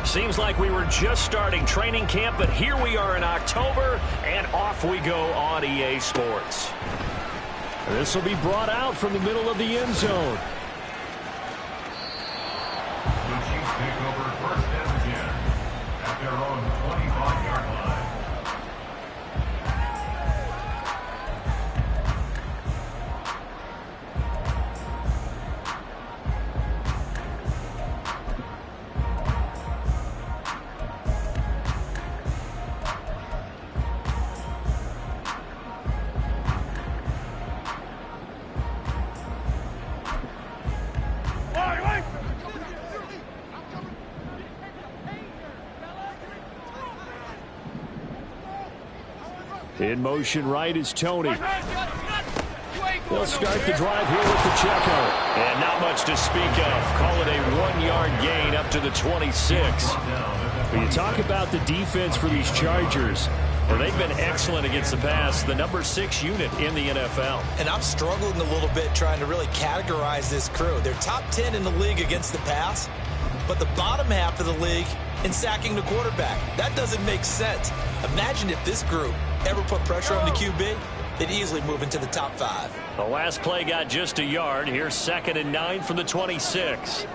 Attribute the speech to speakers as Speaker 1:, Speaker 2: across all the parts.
Speaker 1: Seems like we were just starting training camp, but here we are in October, and off we go on EA Sports.
Speaker 2: This will be brought out from the middle of the end zone.
Speaker 3: The Chiefs take over first and 10 at their own 25-yard line.
Speaker 2: In motion right is Tony. He'll start the drive here with Pacheco.
Speaker 1: And not much to speak of. Call it a 1-yard gain up to the 26.
Speaker 2: When you talk about the defense for these Chargers,
Speaker 1: well, they've been excellent against the pass, the number 6 unit in the NFL.
Speaker 4: And I'm struggling a little bit trying to really categorize this crew. They're top 10 in the league against the pass, but the bottom half of the league in sacking the quarterback. That doesn't make sense. Imagine if this group ever put pressure on the QB, they'd easily move into the top 5.
Speaker 1: The last play got just a yard. Here's 2nd and 9 from the 26.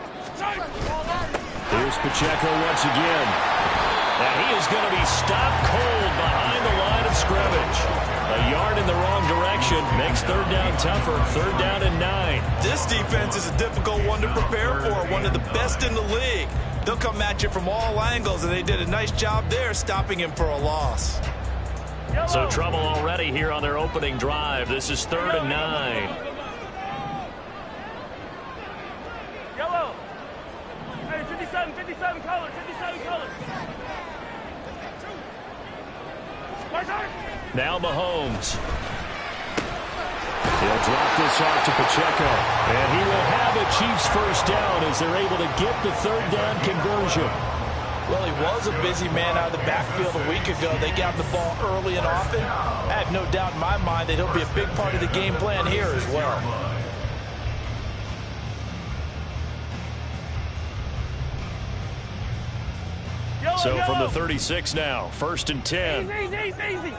Speaker 2: Here's Pacheco once again.
Speaker 1: Now he is going to be stopped cold behind the line of scrimmage. A yard in the wrong direction makes 3rd down tougher. 3rd down and 9.
Speaker 4: This defense is a difficult one to prepare for, one of the best in the league. They'll come at you from all angles, and they did a nice job there stopping him for a loss.
Speaker 1: So trouble already here on their opening drive. This is 3rd and 9.
Speaker 5: Yellow. Hey, 57 colors, 57 colors.
Speaker 1: Now Mahomes.
Speaker 2: He'll drop this off to Pacheco. And he will have a Chiefs first down as they're able to get the 3rd down conversion.
Speaker 4: Well, he was a busy man out of the backfield a week ago. They got the ball early and often. I have no doubt in my mind that he'll be a big part of the game plan here as well.
Speaker 1: So from the 36 now, 1st and 10.
Speaker 5: Easy.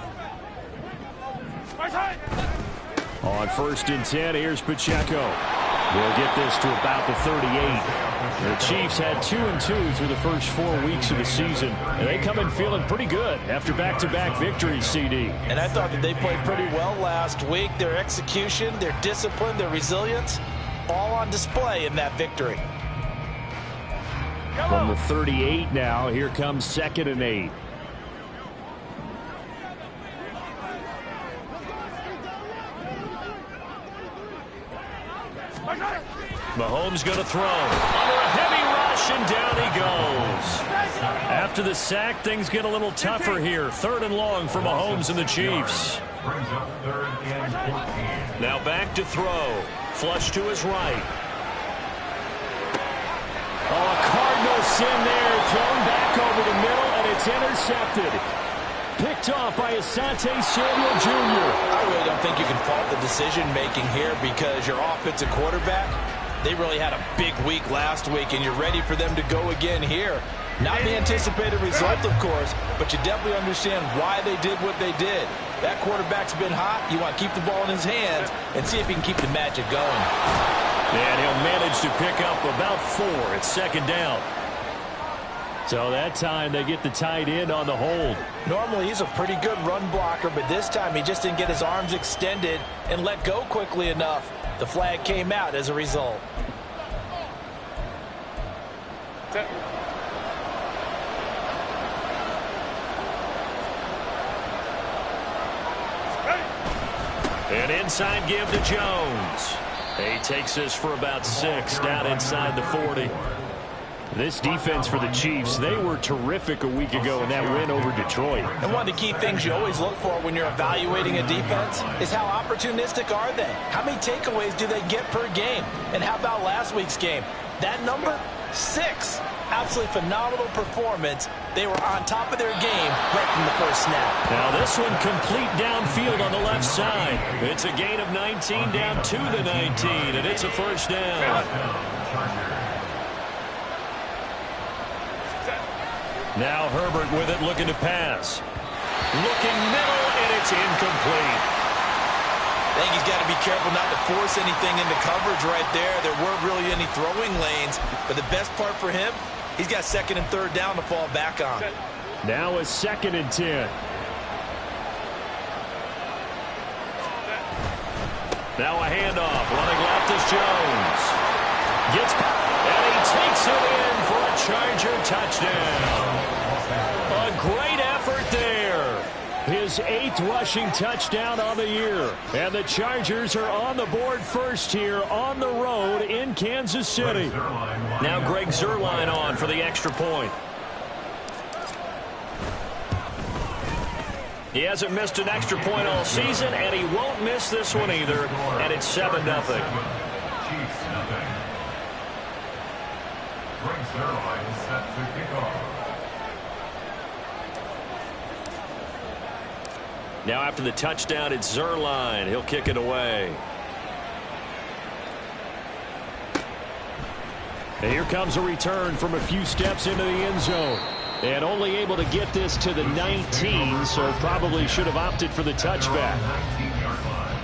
Speaker 2: On 1st and 10, here's Pacheco. We'll get this to about the 38. The Chiefs had 2-2 through the first 4 weeks of the season, and they come in feeling pretty good after back-to-back victories, CD.
Speaker 4: And I thought that they played pretty well last week. Their execution, their discipline, their resilience, all on display in that victory.
Speaker 2: From the 38 now, here comes 2nd and 8.
Speaker 1: Mahomes going to throw. Under a heavy rush, and down he goes. After the sack, things get a little tougher here. 3rd and long for Mahomes and the Chiefs. Now back to throw. Flush to his right.
Speaker 2: Oh, a Cardinal sin there. Thrown back over the middle, and it's intercepted. Picked off by Asante Samuel Jr.
Speaker 4: I really don't think you can fault the decision-making here because your offensive quarterback, they really had a big week last week, and you're ready for them to go again here. Not the anticipated result, of course, but you definitely understand why they did what they did. That quarterback's been hot. You want to keep the ball in his hands and see if he can keep the magic going.
Speaker 1: And he'll manage to pick up about 4. It's 2nd down.
Speaker 2: So that time they get the tight end on the hold.
Speaker 4: Normally he's a pretty good run blocker, but this time he just didn't get his arms extended and let go quickly enough. The flag came out as a result.
Speaker 1: An inside give to Jones. He takes this for about 6 down inside the 40.
Speaker 2: This defense for the Chiefs, they were terrific a week ago in that win over Detroit.
Speaker 4: And one of the key things you always look for when you're evaluating a defense is how opportunistic are they? How many takeaways do they get per game? And how about last week's game? That number, 6. Absolutely phenomenal performance. They were on top of their game right from the first snap.
Speaker 1: Now this one complete downfield on the left side. It's a gain of 19 down to the 19, and it's a first down. Now Herbert with it, looking to pass. Looking middle, and it's incomplete.
Speaker 4: I think he's got to be careful not to force anything into coverage right there. There weren't really any throwing lanes, but the best part for him, he's got second and third down to fall back on.
Speaker 2: Now a 2nd and 10.
Speaker 1: Now a handoff. Running left is Jones. And he takes it in for a Charger touchdown. A great effort there.
Speaker 2: His 8th rushing touchdown on the year. And the Chargers are on the board first here on the road in Kansas City.
Speaker 1: Now Greg Zuerlein on for the extra point. He hasn't missed an extra point all season, and he won't miss this one either. And it's 7-0.
Speaker 3: Chiefs nothing. Greg Zuerlein is set to kick off.
Speaker 1: Now after the touchdown, it's Zuerlein. He'll kick it away.
Speaker 2: And here comes a return from a few steps into the end zone. And only able to get this to the 19, so probably should have opted for the touchback.
Speaker 3: 19-yard line.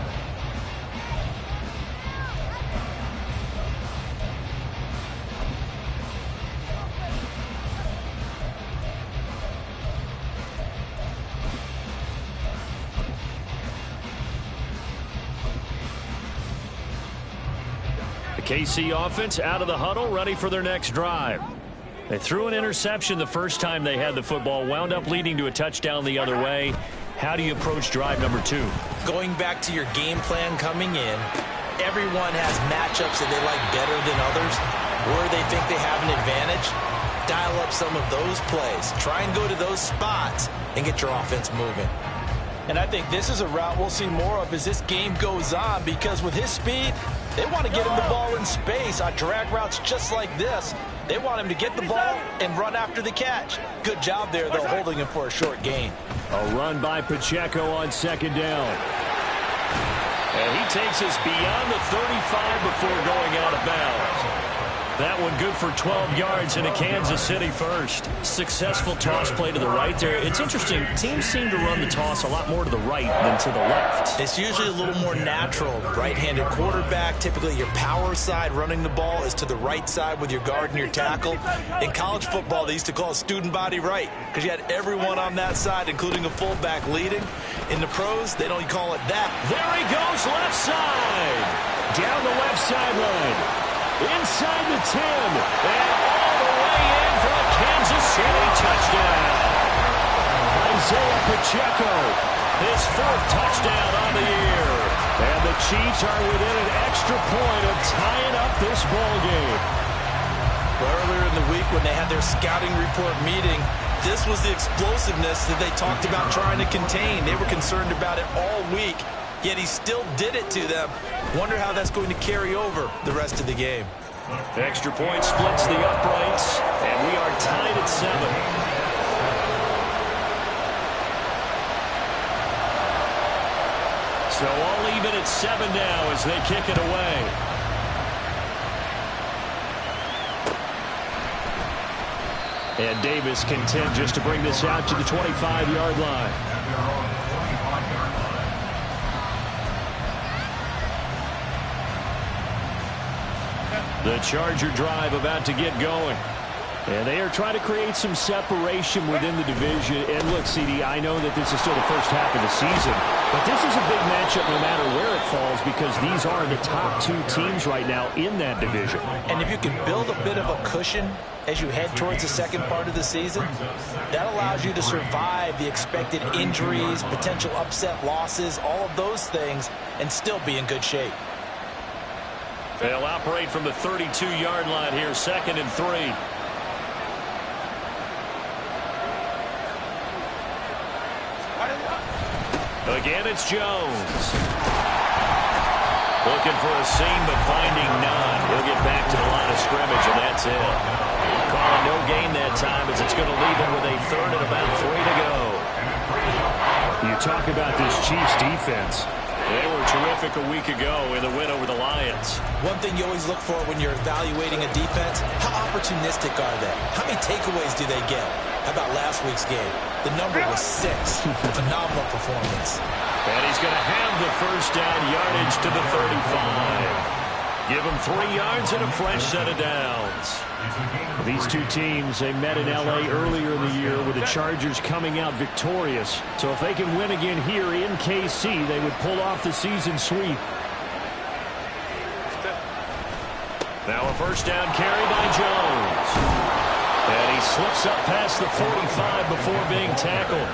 Speaker 1: The KC offense out of the huddle, ready for their next drive. They threw an interception the first time they had the football, wound up leading to a touchdown the other way. How do you approach drive number 2?
Speaker 4: Going back to your game plan coming in, everyone has matchups that they like better than others, where they think they have an advantage. Dial up some of those plays. Try and go to those spots and get your offense moving. And I think this is a route we'll see more of as this game goes on, because with his speed, they want to get him the ball in space on drag routes just like this. They want him to get the ball and run after the catch. Good job there, though, holding him for a short gain.
Speaker 2: A run by Pacheco on 2nd down.
Speaker 1: And he takes us beyond the 35 before going out of bounds. That one good for 12 yards in a Kansas City first. Successful toss play to the right there. It's interesting. Teams seem to run the toss a lot more to the right than to the left.
Speaker 4: It's usually a little more natural. Right-handed quarterback, typically your power side running the ball is to the right side with your guard and your tackle. In college football, they used to call it student body right because you had everyone on that side, including a fullback leading. In the pros, they don't call it that.
Speaker 1: There he goes, left side.
Speaker 2: Down the left sideline. Inside the 10.
Speaker 1: And all the way in for a Kansas City touchdown.
Speaker 2: Isaiah Pacheco.
Speaker 1: His 4th touchdown on the year.
Speaker 2: And the Chiefs are within an extra point of tying up this ball game.
Speaker 4: Well, earlier in the week when they had their scouting report meeting, this was the explosiveness that they talked about trying to contain. They were concerned about it all week, yet he still did it to them. Wonder how that's going to carry over the rest of the game.
Speaker 1: Extra point splits the uprights, and we are tied at 7. So all even at 7 now as they kick it away.
Speaker 2: And Davis content just to bring this out to the 25-yard line.
Speaker 1: The Charger drive about to get going.
Speaker 2: And they are trying to create some separation within the division. And look, CD, I know that this is still the first half of the season, but this is a big matchup no matter where it falls because these are the top 2 teams right now in that division.
Speaker 4: And if you can build a bit of a cushion as you head towards the second part of the season, that allows you to survive the expected injuries, potential upset losses, all of those things, and still be in good shape.
Speaker 1: They'll operate from the 32-yard line here, 2nd and 3. Again, it's Jones. Looking for a seam, but finding none. He'll get back to the line of scrimmage, and that's it. Calling no gain that time as it's going to leave him with a 3rd and about 3 to go.
Speaker 2: You talk about this Chiefs defense.
Speaker 1: They were terrific a week ago in the win over the Lions.
Speaker 4: One thing you always look for when you're evaluating a defense, how opportunistic are they? How many takeaways do they get? How about last week's game? The number was 6. Phenomenal performance.
Speaker 1: And he's going to have the first down yardage to the 35. Give him 3 yards and a fresh set of downs.
Speaker 2: These two teams, they met in L.A. earlier in the year with the Chargers coming out victorious. So if they can win again here in KC, they would pull off the season sweep.
Speaker 1: Now a first down carry by Jones. And he slips up past the 45 before being tackled.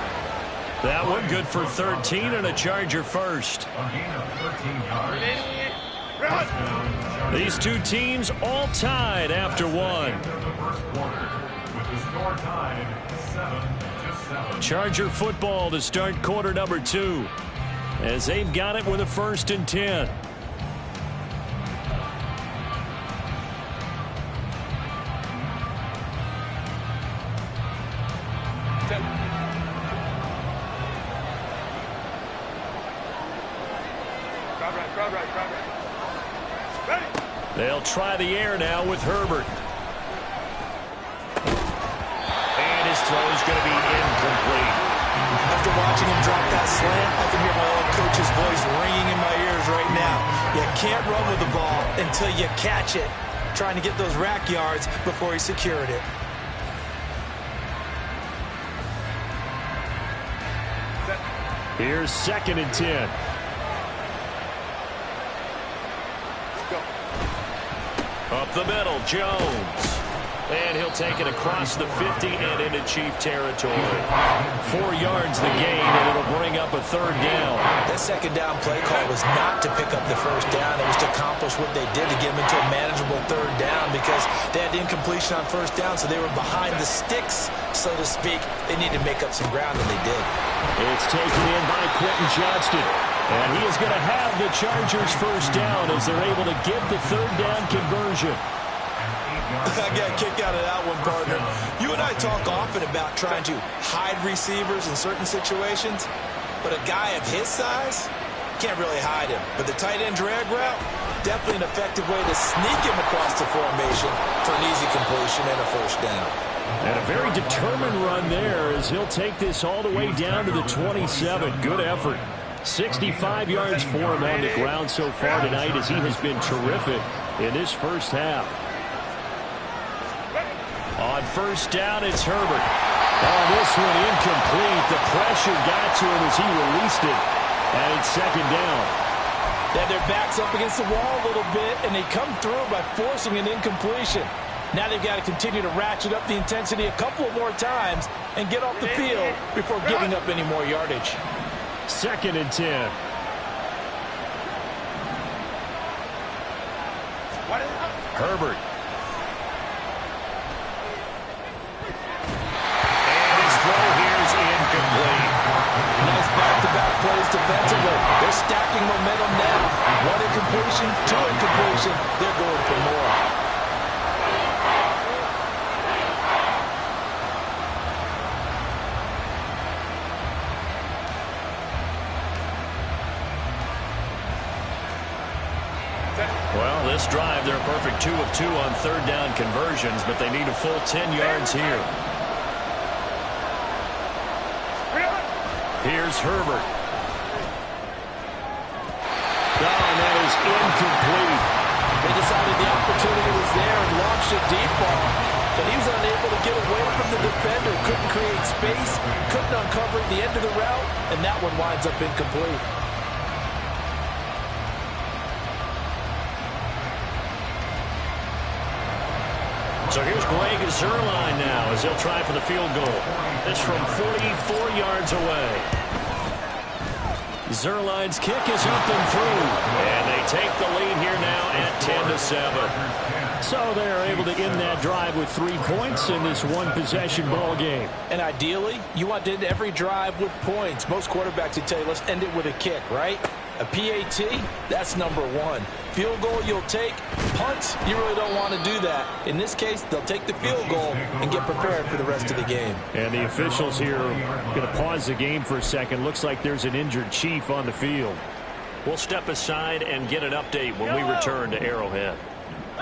Speaker 1: That one good for 13 and a Charger first.
Speaker 3: A gain of 13 yards.
Speaker 1: These two teams all tied after one. Charger football to start quarter number 2 as they've got it with a 1st and 10. They'll try the air now with Herbert. And his throw is going to be incomplete.
Speaker 4: After watching him drop that slant, I can hear my old coach's voice ringing in my ears right now. You can't run with the ball until you catch it. Trying to get those rack yards before he secured it.
Speaker 2: Here's 2nd and 10.
Speaker 1: Up the middle, Jones. And he'll take it across the 50 and into Chief territory. 4 yards the gain, and it'll bring up a 3rd down.
Speaker 4: That 2nd down play call was not to pick up the 1st down. It was to accomplish what they did to get them into a manageable 3rd down because they had incompletion on 1st down, so they were behind the sticks, so to speak. They needed to make up some ground, and they did.
Speaker 2: It's taken in by Quentin Johnston.
Speaker 1: And he is going to have the Chargers' 1st down as they're able to get the 3rd down conversion.
Speaker 4: I got a kick out of that one, partner. You and I talk often about trying to hide receivers in certain situations, but a guy of his size, can't really hide him. But the tight end drag route, definitely an effective way to sneak him across the formation for an easy completion and a 1st down.
Speaker 2: And a very determined run there as he'll take this all the way down to the 27. Good effort. 65 yards for him on the ground so far tonight as he has been terrific in this first half.
Speaker 1: On 1st down, it's Herbert. Oh, this one incomplete. The pressure got to him as he released it. And it's 2nd down.
Speaker 4: They had their backs up against the wall a little bit, and they come through by forcing an incompletion. Now they've got to continue to ratchet up the intensity a couple of more times and get off the field before giving up any more yardage.
Speaker 2: 2nd and 10.
Speaker 1: Herbert. And his throw here is incomplete.
Speaker 4: Nice back-to-back plays defensively. They're stacking momentum now. 1 incompletion, 2 incompletion. They're going for more.
Speaker 1: Well, this drive, they're a perfect 2 of 2 on 3rd down conversions, but they need a full 10 yards here. Here's Herbert.
Speaker 2: And that is incomplete.
Speaker 4: They decided the opportunity was there and launched a deep ball, but he was unable to get away from the defender, couldn't create space, couldn't uncover the end of the route, and that one winds up incomplete.
Speaker 1: So here's Greg Zuerlein now as he'll try for the field goal. It's from 44 yards away. Zuerlein's kick is up and through. And they take the lead here now at 10-7.
Speaker 2: So they're able to end that drive with 3 points in this one-possession ball game.
Speaker 4: And ideally, you want to end every drive with points. Most quarterbacks would tell you, let's end it with a kick, right? A PAT, that's number 1. Field goal you'll take. Punts, you really don't want to do that. In this case, they'll take the field goal and get prepared for the rest of the game.
Speaker 2: And the officials here are going to pause the game for a second. Looks like there's an injured Chief on the field.
Speaker 1: We'll step aside and get an update when we return to Arrowhead.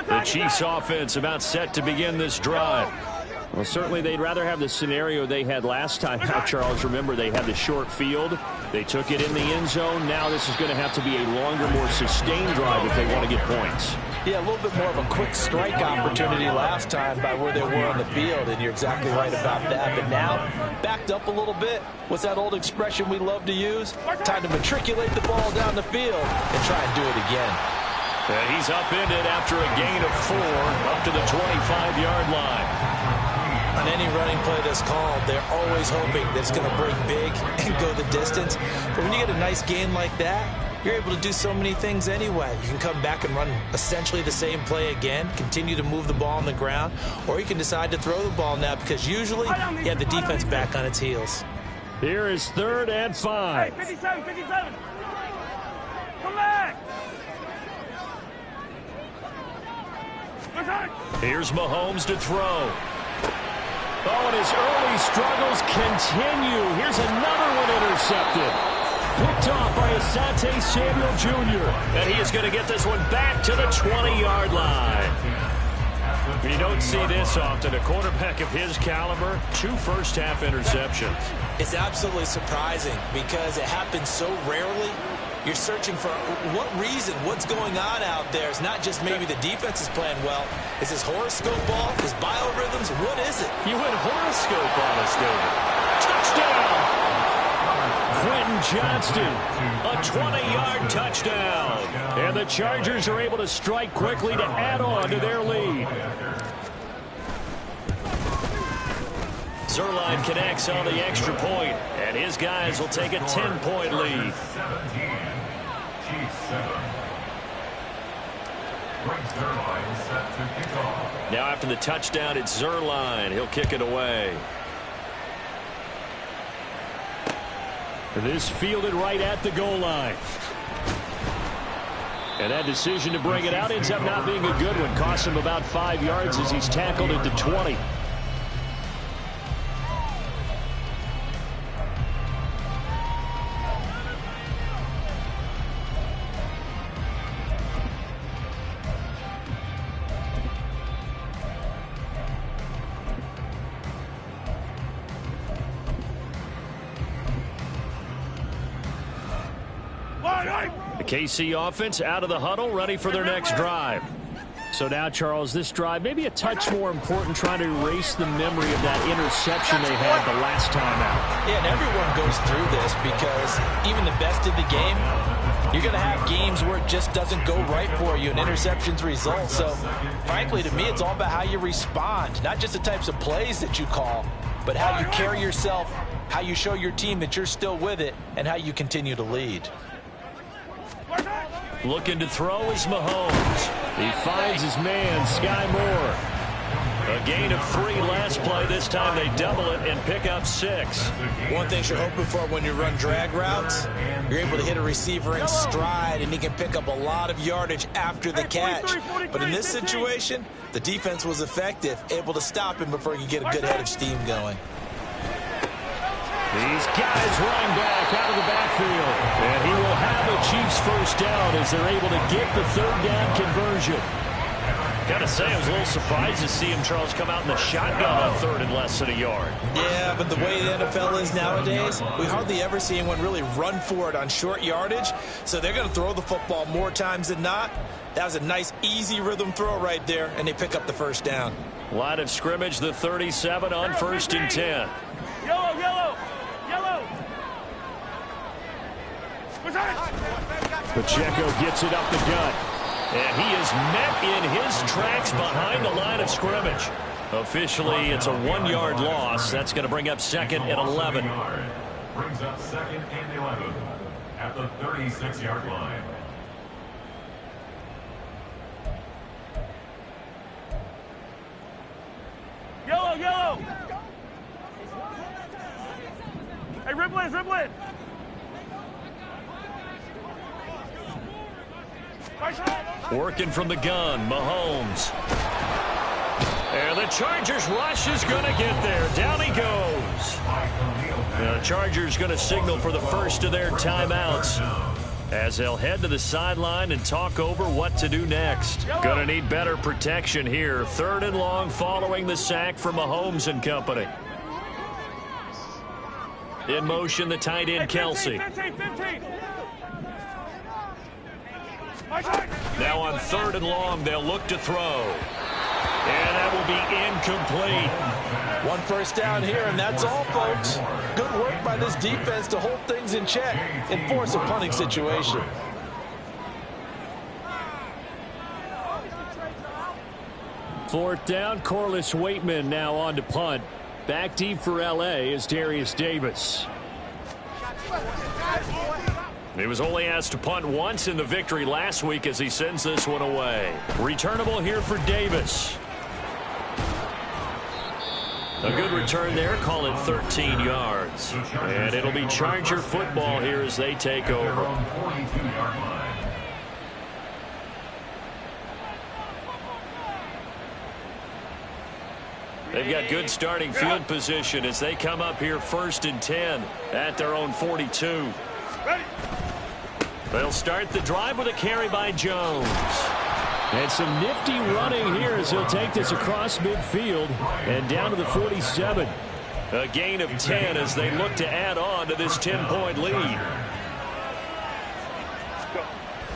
Speaker 1: The Chiefs offense about set to begin this drive.
Speaker 2: Well, certainly they'd rather have the scenario they had last time out, Charles. Remember, they had the short field. They took it in the end zone. Now this is going to have to be a longer, more sustained drive if they want to get points.
Speaker 4: Yeah, a little bit more of a quick strike opportunity last time by where they were on the field, and you're exactly right about that. But now, backed up a little bit. What's that old expression we love to use? Time to matriculate the ball down the field and try and do it again.
Speaker 1: And he's upended after a gain of 4 up to the 25-yard line.
Speaker 4: On any running play that's called, they're always hoping that it's going to break big and go the distance. But when you get a nice gain like that, you're able to do so many things anyway. You can come back and run essentially the same play again, continue to move the ball on the ground, or you can decide to throw the ball now because usually you have the defense back on its heels.
Speaker 2: Here is 3rd and 5.
Speaker 5: 57, 57. Come back.
Speaker 1: Here's Mahomes to throw. Oh, and his early struggles continue. Here's another one intercepted. Picked off by Asante Samuel Jr. And he is going to get this one back to the 20-yard line. You don't see this often. A quarterback of his caliber, 2 first-half interceptions.
Speaker 4: It's absolutely surprising because it happens so rarely. You're searching for what reason, what's going on out there. It's not just maybe the defense is playing well. Is this horoscope ball? Is biorhythms? What is it?
Speaker 1: You went horoscope on us, David. Touchdown! Quentin Johnston, a 20-yard touchdown. And the Chargers are able to strike quickly to add on to their lead. Zerline connects on the extra point, and his guys will take a 10-point lead.
Speaker 3: 17. Chiefs 7. Zerline set to kick off.
Speaker 1: Now after the touchdown, it's Zerline. He'll kick it away.
Speaker 2: This fielded right at the goal line. And that decision to bring it out ends up not being a good one. Cost him about 5 yards as he's tackled at the 20. The KC offense out of the huddle, ready for their next drive. So now, Charles, this drive maybe a touch more important, trying to erase the memory of that interception they had the last time out.
Speaker 4: Yeah, and everyone goes through this because even the best of the game, you're going to have games where it just doesn't go right for you and interceptions result. So, frankly, to me, it's all about how you respond, not just the types of plays that you call, but how you carry yourself, how you show your team that you're still with it, and how you continue to lead.
Speaker 1: Looking to throw is Mahomes.
Speaker 2: He finds his man, Sky Moore.
Speaker 1: A gain of 3 last play. This time they double it and pick up 6.
Speaker 4: One thing you're hoping for when you run drag routes, you're able to hit a receiver in stride, and he can pick up a lot of yardage after the catch. But in this situation, the defense was effective, able to stop him before he could get a good head of steam going.
Speaker 2: These guys running back out of the backfield. And he will have a Chiefs first down as they're able to get the 3rd down conversion.
Speaker 1: Gotta say, I was a little surprised to see him, Charles, come out in the shotgun on 3rd and less than a yard.
Speaker 4: Yeah, but the way the NFL is nowadays, we hardly ever see anyone really run for it on short yardage. So they're going to throw the football more times than not. That was a nice, easy rhythm throw right there, and they pick up the first down.
Speaker 1: Line of scrimmage, the 37 on 1st and 10.
Speaker 5: Yellow, yellow, yellow.
Speaker 2: Pacheco gets it up the gut.
Speaker 1: And he is met in his tracks behind the line of scrimmage. Officially, it's a 1-yard loss. That's going to bring up 2nd and 11.
Speaker 3: Brings up 2nd and 11 at the 36-yard line.
Speaker 5: Yellow, yellow. Hey, Ripley, Ripley.
Speaker 1: Working from the gun, Mahomes. And the Chargers rush is going to get there. Down he goes. The Chargers going to signal for the first of their timeouts. as they'll head to the sideline and talk over what to do next. Going to need better protection here. 3rd and long following the sack from Mahomes and company. In motion, the tight end, Kelsey.
Speaker 5: 15.
Speaker 1: Now on 3rd and long, they'll look to throw. And that will be incomplete.
Speaker 4: 1 first down here, and that's all, folks. Good work by this defense to hold things in check and force a punting situation.
Speaker 2: Fourth down, Corliss Waitman now on to punt. Back deep for L.A. is Darius Davis.
Speaker 1: He was only asked to punt once in the victory last week as he sends this one away. Returnable here for Davis. A good return there, call it 13 yards. And it'll be Charger football here as they take over. They've got good starting field position as they come up here 1st and 10 at their own 42. They'll start the drive with a carry by Jones.
Speaker 2: And some nifty running here as he'll take this across midfield and down to the 47.
Speaker 1: A gain of 10 as they look to add on to this 10-point lead.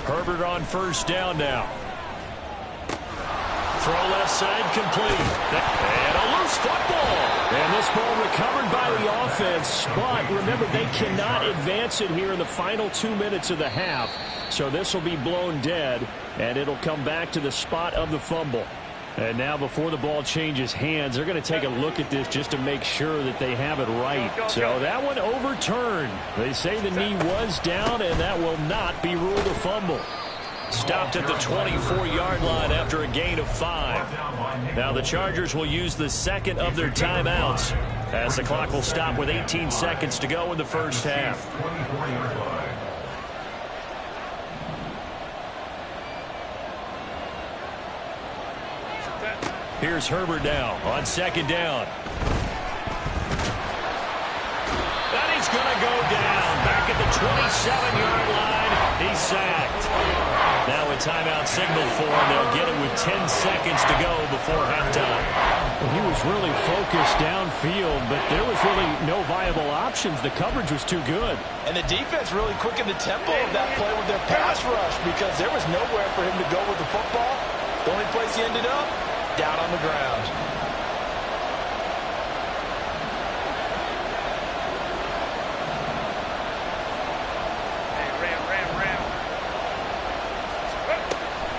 Speaker 1: Herbert on 1st down now. Throw left side complete. And a loose football.
Speaker 2: And this ball recovered by the offense, but remember, they cannot advance it here in the final 2 minutes of the half. So this will be blown dead, and it'll come back to the spot of the fumble. And now before the ball changes hands, they're going to take a look at this just to make sure that they have it right. So that one overturned. They say the knee was down, and that will not be ruled a fumble.
Speaker 1: Stopped at the 24-yard line after a gain of 5. Now the Chargers will use the second of their timeouts as the clock will stop with 18 seconds to go in the first half. Here's Herbert now on 2nd down. And he's going to go down back at the 27-yard line. He's sacked. Now a timeout signal for him. They'll get it with 10 seconds to go before halftime.
Speaker 2: Well, he was really focused downfield, but there was really no viable options. The coverage was too good.
Speaker 4: And the defense really quickened the tempo of that play with their pass rush because there was nowhere for him to go with the football. The only place he ended up, down on the ground.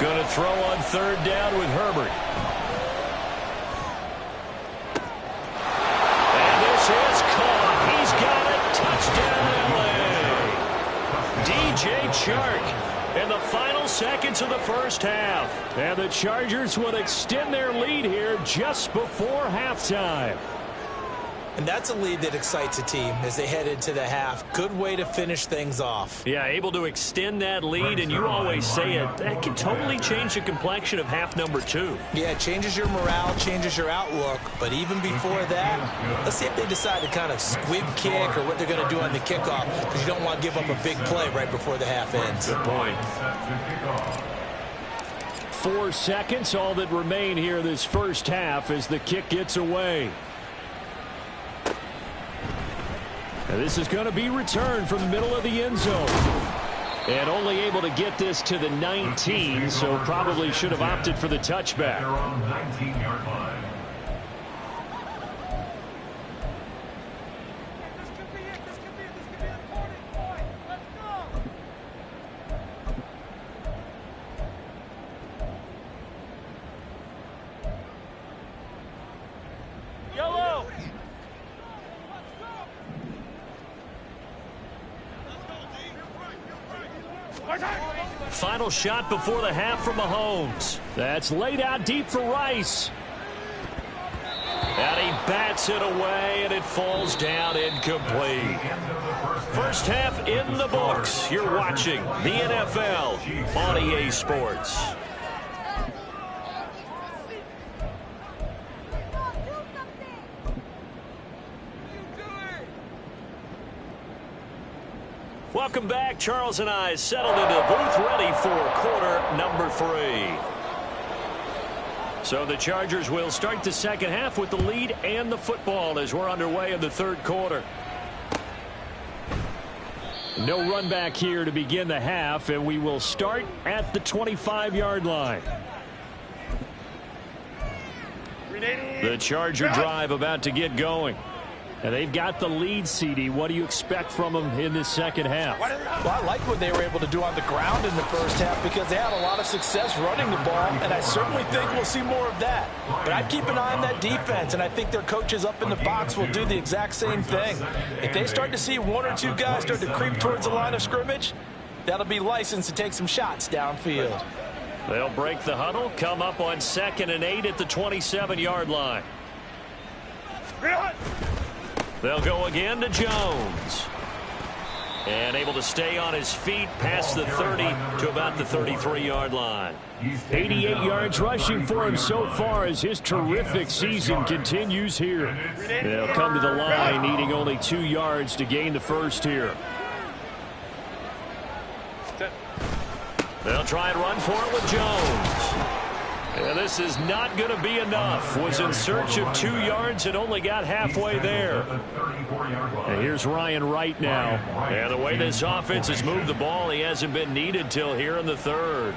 Speaker 1: Going to throw on 3rd down with Herbert. And this is caught. He's got it. Touchdown, L.A. DJ Chark in the final seconds of the first half.
Speaker 2: And the Chargers will extend their lead here just before halftime.
Speaker 4: And that's a lead that excites a team as they head into the half. Good way to finish things off.
Speaker 1: Yeah, able to extend that lead, and you always say it, that can totally change the complexion of half number 2.
Speaker 4: Yeah, it changes your morale, changes your outlook. But even before that, let's see if they decide to kind of squib kick or what they're going to do on the kickoff, because you don't want to give up a big play right before the half ends.
Speaker 1: Good point.
Speaker 2: 4 seconds, all that remain here this first half as the kick gets away. And this is going to be returned from the middle of the end zone. And only able to get this to the 19, so probably should have opted for the touchback.
Speaker 3: They're on the 19-yard line.
Speaker 1: Final shot before the half from Mahomes.
Speaker 2: That's laid out deep for Rice.
Speaker 1: And he bats it away, and it falls down incomplete. First half in the books. You're watching the NFL on EA Sports. Welcome back. Charles and I settled into the booth ready for quarter number 3. So the Chargers will start the second half with the lead and the football as we're underway in the third quarter. No run back here to begin the half, and we will start at the 25-yard line. The Charger drive about to get going. And they've got the lead, CD. What do you expect from them in this second half?
Speaker 4: Well, I like what they were able to do on the ground in the first half because they had a lot of success running the ball, and I certainly think we'll see more of that. But I'd keep an eye on that defense, and I think their coaches up in the box will do the exact same thing. If they start to see 1 or 2 guys start to creep towards the line of scrimmage, that'll be licensed to take some shots downfield.
Speaker 1: They'll break the huddle, come up on 2nd and 8 at the 27-yard line. They'll go again to Jones. And able to stay on his feet past the 30 to about the 33-yard line.
Speaker 2: 88 yards rushing for him so far as his terrific season continues here. They'll come to the line needing only 2 yards to gain the first here.
Speaker 1: They'll try and run for it with Jones. And this is not going to be enough. Was in search of 2 yards and only got halfway there.
Speaker 2: And here's Ryan Wright now.
Speaker 1: And the way this offense has moved the ball, he hasn't been needed till here in the third.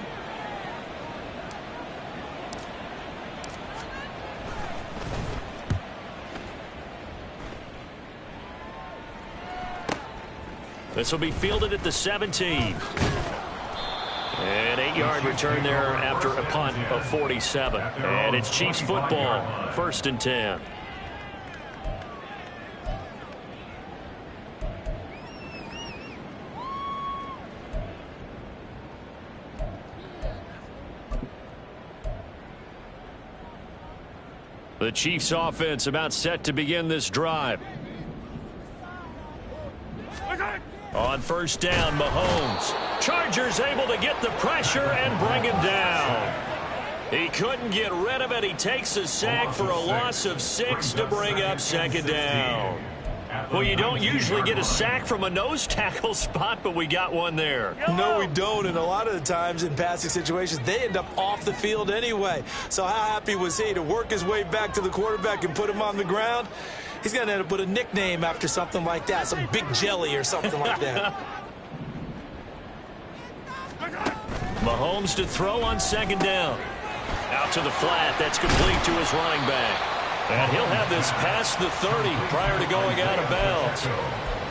Speaker 1: This will be fielded at the 17. An 8-yard return there after a punt of 47. And it's Chiefs football, 1st and 10. The Chiefs offense about set to begin this drive. On 1st down, Mahomes. Chargers able to get the pressure and bring him down. He couldn't get rid of it. He takes a sack for a loss of 6 to bring up 2nd down. Well, you don't usually get a sack from a nose tackle spot, but we got one there.
Speaker 4: No, we don't, and a lot of the times in passing situations, they end up off the field anyway. So how happy was he to work his way back to the quarterback and put him on the ground? He's going to end up with a nickname after something like that, some Big Jelly or something like that.
Speaker 1: Mahomes to throw on 2nd down. Out to the flat. That's complete to his running back. And he'll have this past the 30 prior to going out of bounds.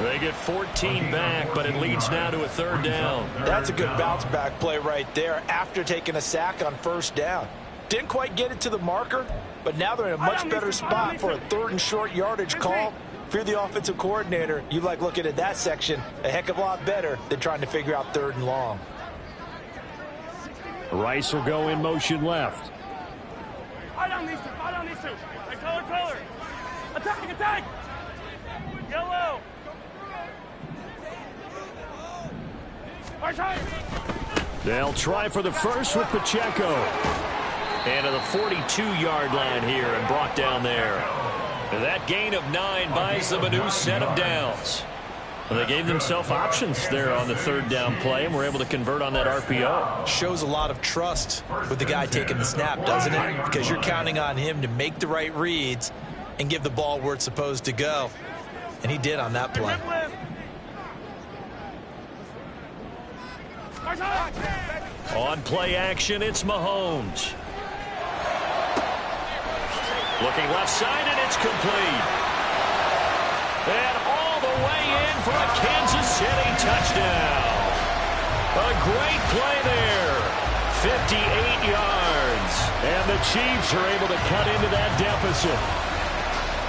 Speaker 1: They get 14 back, but it leads now to a 3rd down.
Speaker 4: That's a good bounce back play right there after taking a sack on 1st down. Didn't quite get it to the marker, but now they're in a much better spot for a 3rd and short yardage call. If you're the offensive coordinator, you like looking at that section a heck of a lot better than trying to figure out 3rd and long.
Speaker 2: Rice will go in motion left.
Speaker 5: Fight on these two. Fight on these two. Hey, color. Attack. Yellow.
Speaker 2: They'll try for the first with Pacheco.
Speaker 1: And to the 42-yard line here and brought down there. And that gain of 9 buys them a new set of downs. Well, they gave themselves options there on the 3rd down play and were able to convert on that RPO.
Speaker 4: Shows a lot of trust with the guy taking the snap, doesn't it? Because you're counting on him to make the right reads and give the ball where it's supposed to go. And he did on that play.
Speaker 1: On play action, it's Mahomes. Looking left side, and it's complete. And all the way in for a Kansas City touchdown. A great play there. 58 yards.
Speaker 2: And the Chiefs are able to cut into that deficit.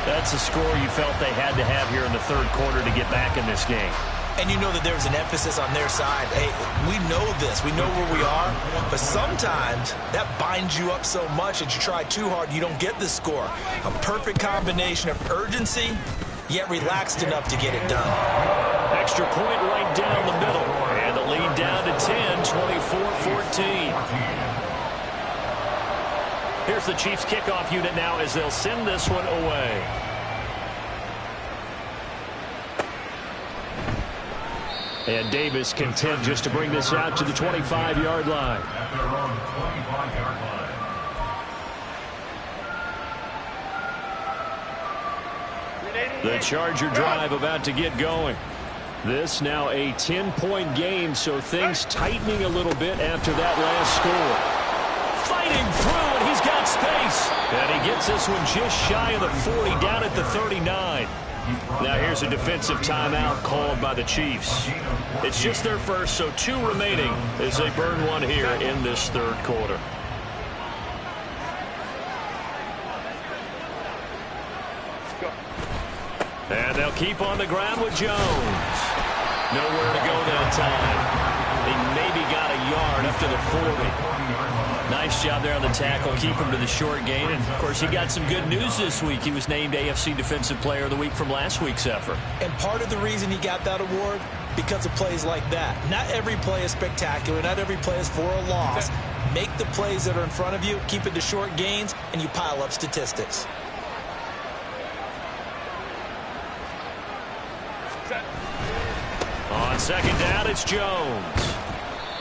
Speaker 1: That's a score you felt they had to have here in the 3rd quarter to get back in this game.
Speaker 4: And you know that there was an emphasis on their side. Hey, we know this. We know where we are. But sometimes that binds you up so much that you try too hard, you don't get the score. A perfect combination of urgency, yet relaxed enough to get it done.
Speaker 1: Extra point right down the middle. And the lead down to 10, 24-14. Here's the Chiefs kickoff unit now as they'll send this one away.
Speaker 2: And Davis content just to bring this out to the 25-yard line.
Speaker 3: At their own 25-yard line.
Speaker 2: The Charger drive about to get going. This now a 10-point game, so things tightening a little bit after that last score.
Speaker 1: Fighting through, and he's got space. And he gets this one just shy of the 40, down at the 39. Now here's a defensive timeout called by the Chiefs. It's just their first, so 2 remaining as they burn one here in this third quarter. And they'll keep on the ground with Jones. Nowhere to go that time. He maybe got a yard up to the 40. Nice job there on the tackle. Keep him to the short gain. And, of course, he got some good news this week. He was named AFC Defensive Player of the Week from last week's effort.
Speaker 4: And part of the reason he got that award, because of plays like that. Not every play is spectacular. Not every play is for a loss. Make the plays that are in front of you, keep it to short gains, and you pile up statistics.
Speaker 1: On second down, it's Jones.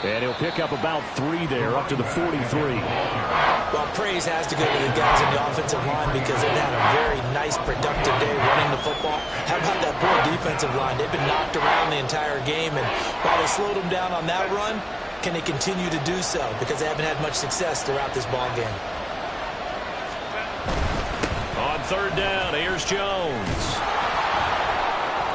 Speaker 2: And he'll pick up about 3 there, up to the 43.
Speaker 4: Well, praise has to go to the guys in the offensive line because they've had a very nice, productive day running the football. How about that poor defensive line? They've been knocked around the entire game, and while they slowed them down on that run, can they continue to do so? Because they haven't had much success throughout this ball game.
Speaker 1: On third down, here's Jones.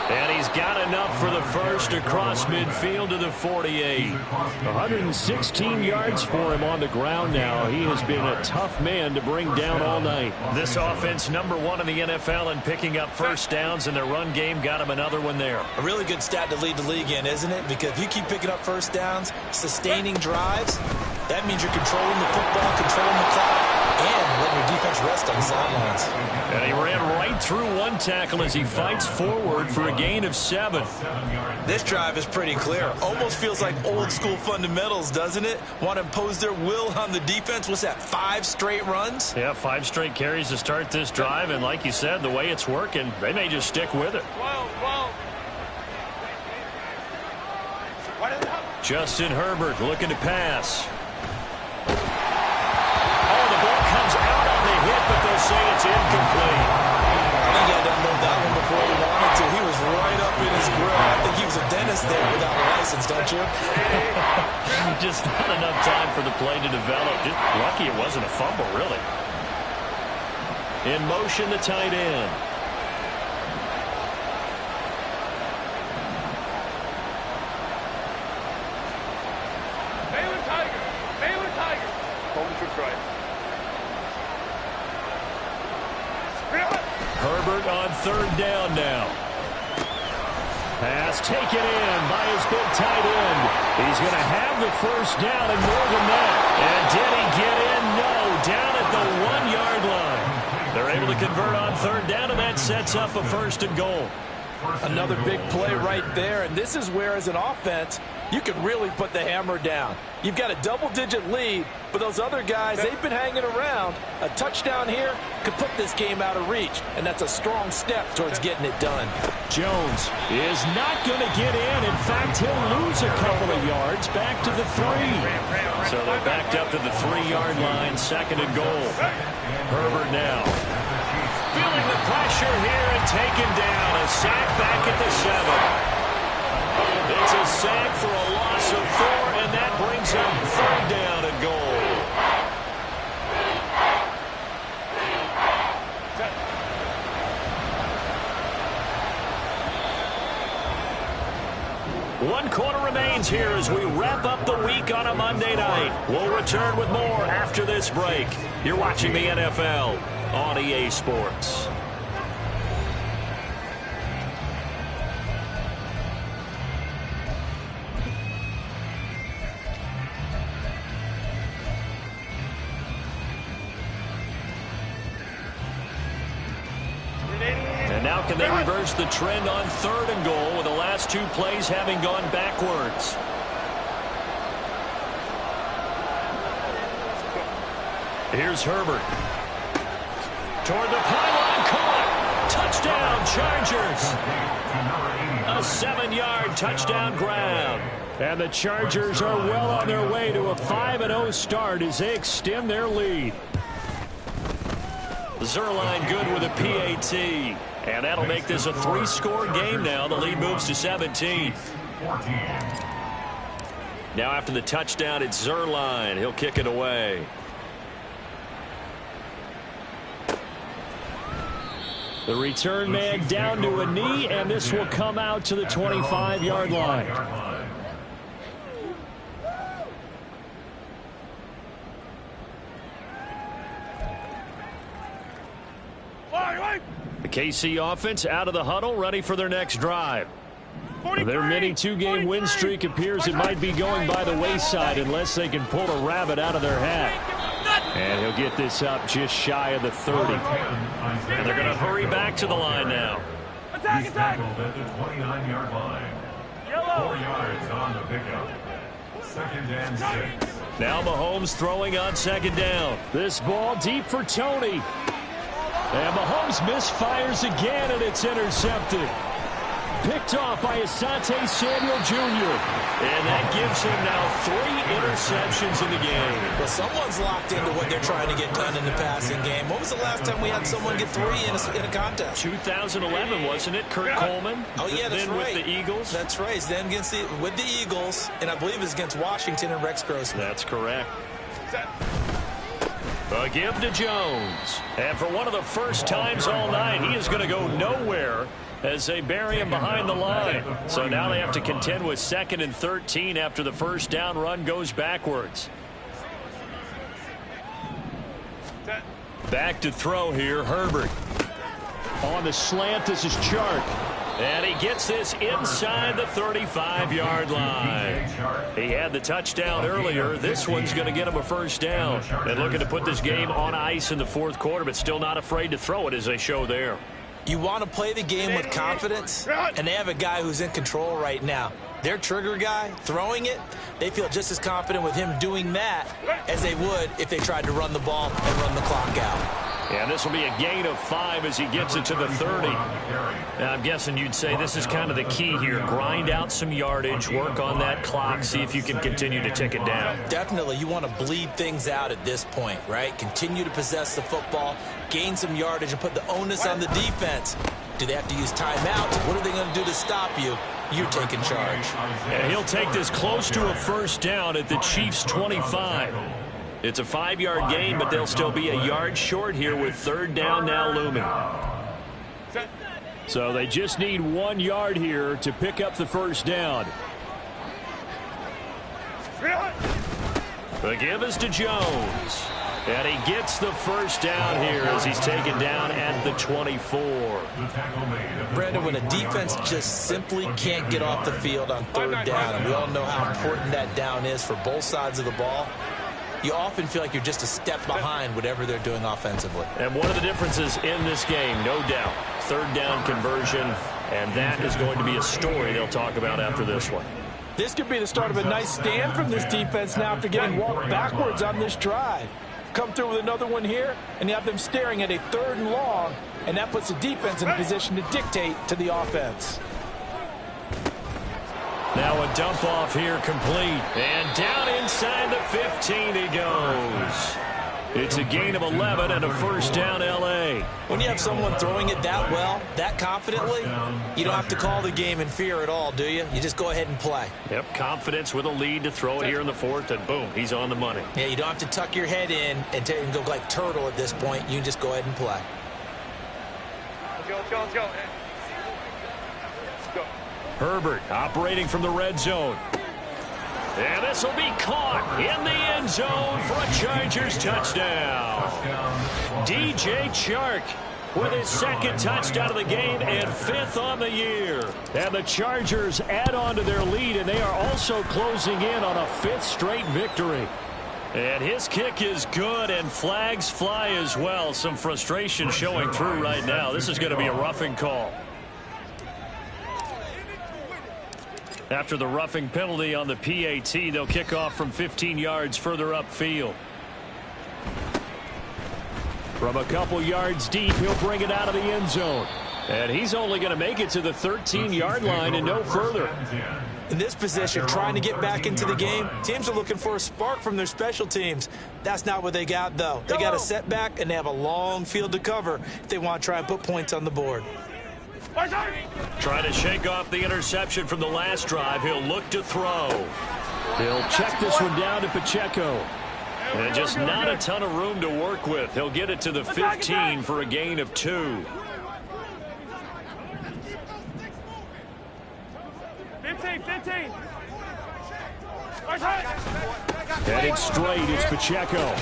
Speaker 1: And he's got enough for the first across midfield to the 48.
Speaker 2: 116 yards for him on the ground now. He has been a tough man to bring down all night.
Speaker 1: This offense #1 in the NFL in picking up first downs, and their run game got him another one there.
Speaker 4: A really good stat to lead the league in, isn't it? Because if you keep picking up first downs, sustaining drives, that means you're controlling the football, controlling the clock, and letting your defense rest on the sidelines.
Speaker 1: And he ran right through one tackle as he fights forward for a gain of 7.
Speaker 4: This drive is pretty clear. Almost feels like old school fundamentals, doesn't it? Want to impose their will on the defense. What's that, 5 straight runs?
Speaker 1: Yeah, 5 straight carries to start this drive, and like you said, the way it's working, they may just stick with it. Justin Herbert looking to pass. Oh, the ball comes out on the hit, but they'll say it's incomplete.
Speaker 4: I think he had to unload that one before he wanted to. He was right up in his grill. I think he was a dentist there without a license, don't you?
Speaker 1: Just not enough time for the play to develop. Just lucky it wasn't a fumble, really. In motion, the tight end. Herbert on third down now. Pass taken in by his big tight end. He's going to have the first down and more than that. And did he get in? No. Down at the 1-yard line. They're able to convert on third down, and that sets up a first and goal.
Speaker 4: Another big play right there, and this is where, as an offense, you can really put the hammer down. You've got a double-digit lead, but those other guys, they've been hanging around. A touchdown here could put this game out of reach, and that's a strong step towards getting it done.
Speaker 2: Jones is not going to get in. In fact, he'll lose a couple of yards back to the 3.
Speaker 1: So they're backed up to the 3-yard line, second and goal. Herbert now. Feeling the pressure here and taken down. A sack back at the 7. It's a sack for a loss of 4, and that brings him third down and goal. One quarter remains here as we wrap up the week on a Monday night. We'll return with more after this break. You're watching the NFL on EA Sports. And now can they reverse the trend on third and goal with the last 2 plays having gone backwards? Here's Herbert. Toward the pylon, caught. Touchdown, Chargers. A 7-yard touchdown grab.
Speaker 2: And the Chargers are well on their way to a 5-0 start as they extend their lead.
Speaker 1: Zerline good with a PAT. And that'll make this a 3-score game now. The lead moves to 17. Now after the touchdown, it's Zerline. He'll kick it away.
Speaker 2: The return man down to a knee, and this will come out to the 25-yard line. The KC offense out of the huddle, ready for their next drive. Their mini 2-game win streak appears it might be going by the wayside unless they can pull a rabbit out of their hat. And he'll get this up just shy of the 30.
Speaker 1: And they're going to hurry back to the line now.
Speaker 3: Attack! He's tackled at the 29-yard line. 4 yards on the pickup. 2nd and 6.
Speaker 1: Now Mahomes throwing on 2nd down.
Speaker 2: This ball deep for Tony. And Mahomes misfires again, and it's intercepted. Picked off by Asante Samuel Jr.
Speaker 1: And that gives him now 3 interceptions in the game.
Speaker 4: Well, someone's locked into what they're trying to get done in the passing game. When was the last time we had someone get 3 in a contest?
Speaker 1: 2011, wasn't it? Kurt Coleman.
Speaker 4: Oh, yeah, that's
Speaker 1: then
Speaker 4: right.
Speaker 1: with the Eagles.
Speaker 4: That's right. Then with the Eagles, and I believe it's against Washington and Rex Grossman.
Speaker 1: That's correct. A give to Jones. And for one of the first times all night, he is going to go nowhere as they bury him behind the line. So now they have to contend with 2nd and 13 after the first down run goes backwards. Back to throw here, Herbert.
Speaker 2: On the slant, this is Chark.
Speaker 1: And he gets this inside the 35-yard line. He had the touchdown earlier. This one's going to get him a first down. And looking to put this game on ice in the 4th quarter, but still not afraid to throw it as they show there.
Speaker 4: You want to play the game with confidence, and they have a guy who's in control right now. Their trigger guy throwing it, they feel just as confident with him doing that as they would if they tried to run the ball and run the clock out.
Speaker 1: And this will be a gain of 5 as he gets it to the 30. Now, I'm guessing you'd say this is kind of the key here. Grind out some yardage, work on that clock, see if you can continue to tick it down.
Speaker 4: Definitely. You want to bleed things out at this point, right? Continue to possess the football, gain some yardage, and put the onus on the defense. Do they have to use timeouts? What are they going to do to stop you? You're taking charge.
Speaker 1: And he'll take this close to a first down at the Chiefs' 25. It's a 5-yard gain, but they'll still be a yard short here with 3rd down now looming.
Speaker 2: So they just need 1 yard here to pick up the first down.
Speaker 1: The give is to Jones. And he gets the first down here as he's taken down at the 24.
Speaker 4: Brandon, when a defense just simply can't get off the field on 3rd down, and we all know how important that down is for both sides of the ball, you often feel like you're just a step behind whatever they're doing offensively.
Speaker 1: And one of the differences in this game, no doubt, 3rd down conversion, and that is going to be a story they'll talk about after this one.
Speaker 6: This could be the start of a nice stand from this defense now after getting walked backwards on this drive. Come through with another one here, and you have them staring at a 3rd and long, and that puts the defense in a position to dictate to the offense.
Speaker 1: Now a dump off here complete. And down inside the 15 he goes. It's a gain of 11 and a first down L.A.
Speaker 4: When you have someone throwing it that well, that confidently, you don't have to call the game in fear at all, do you? You just go ahead and play.
Speaker 1: Yep, confidence with a lead to throw it here in the 4th, and boom, he's on the money.
Speaker 4: Yeah, you don't have to tuck your head in and go like turtle at this point. You can just go ahead and play.
Speaker 5: Let's go. Let's go.
Speaker 1: Herbert operating from the red zone. And this will be caught in the end zone for a Chargers touchdown. DJ Chark with his 2nd touchdown of the game and 5th on the year.
Speaker 2: And the Chargers add on to their lead, and they are also closing in on a 5th straight victory.
Speaker 1: And his kick is good, and flags fly as well. Some frustration showing through right now. This is going to be a roughing call. After the roughing penalty on the PAT, they'll kick off from 15 yards further upfield.
Speaker 2: From a couple yards deep, he'll bring it out of the end zone. And he's only going to make it to the 13-yard line and no further.
Speaker 6: In this position, trying to get back into the game, teams are looking for a spark from their special teams. That's not what they got, though. They got a setback, and they have a long field to cover if they want to try and put points on the board.
Speaker 1: Trying to shake off the interception from the last drive. He'll look to throw.
Speaker 2: He'll check this one down to Pacheco.
Speaker 1: And just not a ton of room to work with. He'll get it to the 15 for a gain of 2.
Speaker 5: 15.
Speaker 2: Headed straight, it's Pacheco.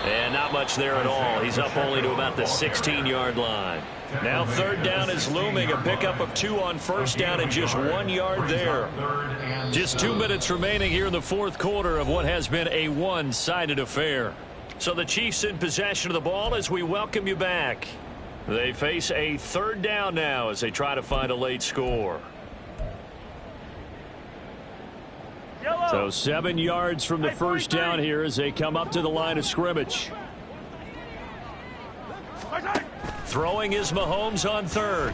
Speaker 1: And not much there at all. He's up only to about the 16-yard line. Now third down is looming. A pickup of 2 on first down and just 1 yard there. Just 2 minutes remaining here in the fourth quarter of what has been a one-sided affair. So the Chiefs in possession of the ball as we welcome you back. They face a third down now as they try to find a late score.
Speaker 2: So 7 yards from the first down here as they come up to the line of scrimmage.
Speaker 1: Throwing is Mahomes on third.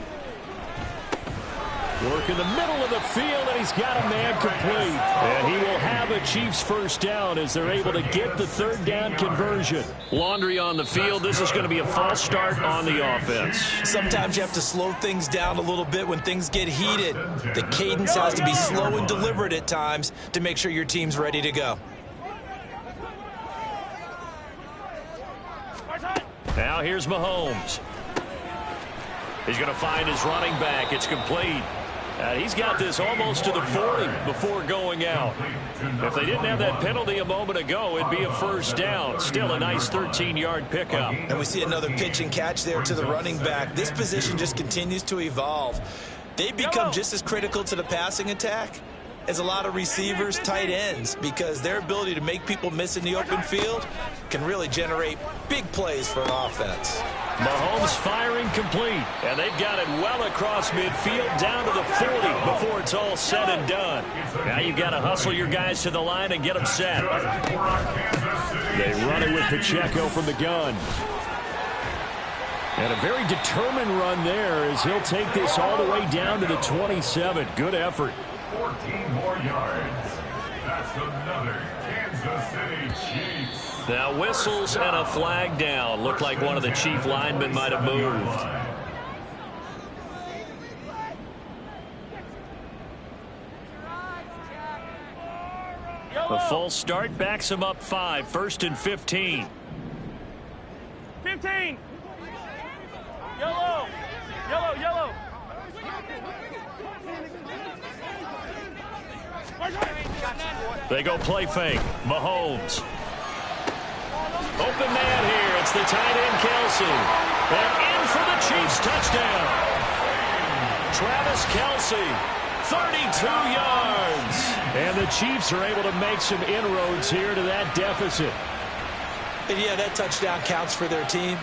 Speaker 2: Work in the middle of the field, and he's got a man complete. And he will have a Chiefs first down as they're able to get the third down conversion.
Speaker 1: Laundry on the field. This is going to be a false start on the offense.
Speaker 6: Sometimes you have to slow things down a little bit when things get heated. The cadence has to be slow and deliberate at times to make sure your team's ready to go.
Speaker 1: Now here's Mahomes. He's going to find his running back. It's complete. And he's got this almost to the 40 before going out. If they didn't have that penalty a moment ago, it'd be a first down. Still a nice 13-yard pickup.
Speaker 6: And we see another pitch and catch there to the running back. This position just continues to evolve. They've become just as critical to the passing attack as a lot of receivers, tight ends, because their ability to make people miss in the open field can really generate big plays for an offense.
Speaker 1: Mahomes firing complete, and they've got it well across midfield down to the 40 before it's all said and done. Now you've got to hustle your guys to the line and get them set.
Speaker 2: They run it with Pacheco from the gun. And a very determined run there as he'll take this all the way down to the 27. Good effort.
Speaker 3: 14 more yards. That's another Kansas City Chiefs.
Speaker 1: Now whistles and a flag down. Looked like one of the Chief linemen might have moved. The false start backs him up 5. First and 15.
Speaker 5: 15. Yellow.
Speaker 1: They go play fake. Mahomes. Open man here. It's the tight end, Kelsey. And in for the Chiefs touchdown. Travis Kelsey, 32 yards.
Speaker 2: And the Chiefs are able to make some inroads here to that deficit.
Speaker 6: And yeah, that touchdown counts for their team,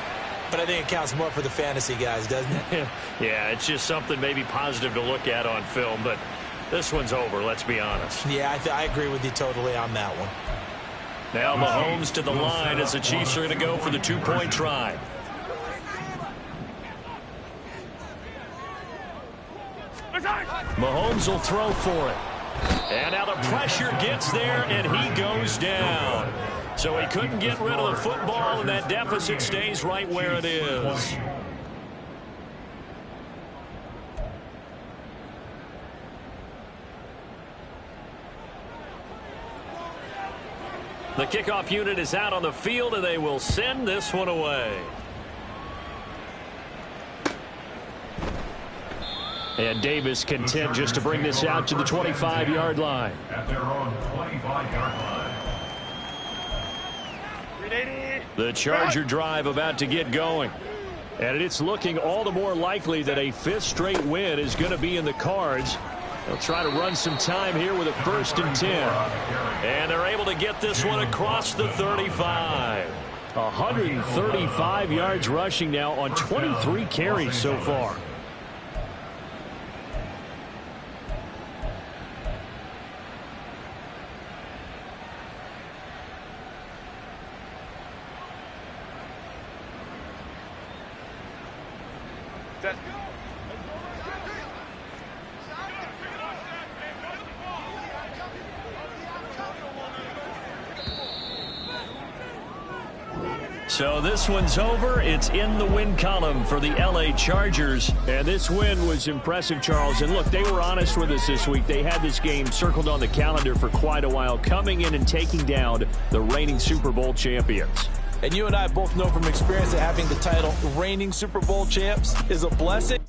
Speaker 6: but I think it counts more for the fantasy guys, doesn't it?
Speaker 1: Yeah, it's just something maybe positive to look at on film, but this one's over, let's be honest.
Speaker 6: Yeah, I agree with you totally on that one.
Speaker 1: Now Mahomes to the line as the Chiefs are going to go for the two-point try. Mahomes will throw for it. And now the pressure gets there, and he goes down. So he couldn't get rid of the football, and that deficit stays right where it is. The kickoff unit is out on the field, and they will send this one away.
Speaker 2: And Davis content just to bring this out to the 25-yard line.
Speaker 3: At their own 25-yard line.
Speaker 2: The Charger drive about to get going. And it's looking all the more likely that a fifth straight win is going to be in the cards. They'll try to run some time here with a 1st and 10.
Speaker 1: And they're able to get this one across the 35.
Speaker 2: 135 yards rushing now on 23 carries so far.
Speaker 5: Set.
Speaker 1: So this one's over. It's in the win column for the LA Chargers.
Speaker 2: And this win was impressive, Charles. And look, they were honest with us this week. They had this game circled on the calendar for quite a while, coming in and taking down the reigning Super Bowl champions.
Speaker 6: And you and I both know from experience that having the title reigning Super Bowl champs is a blessing.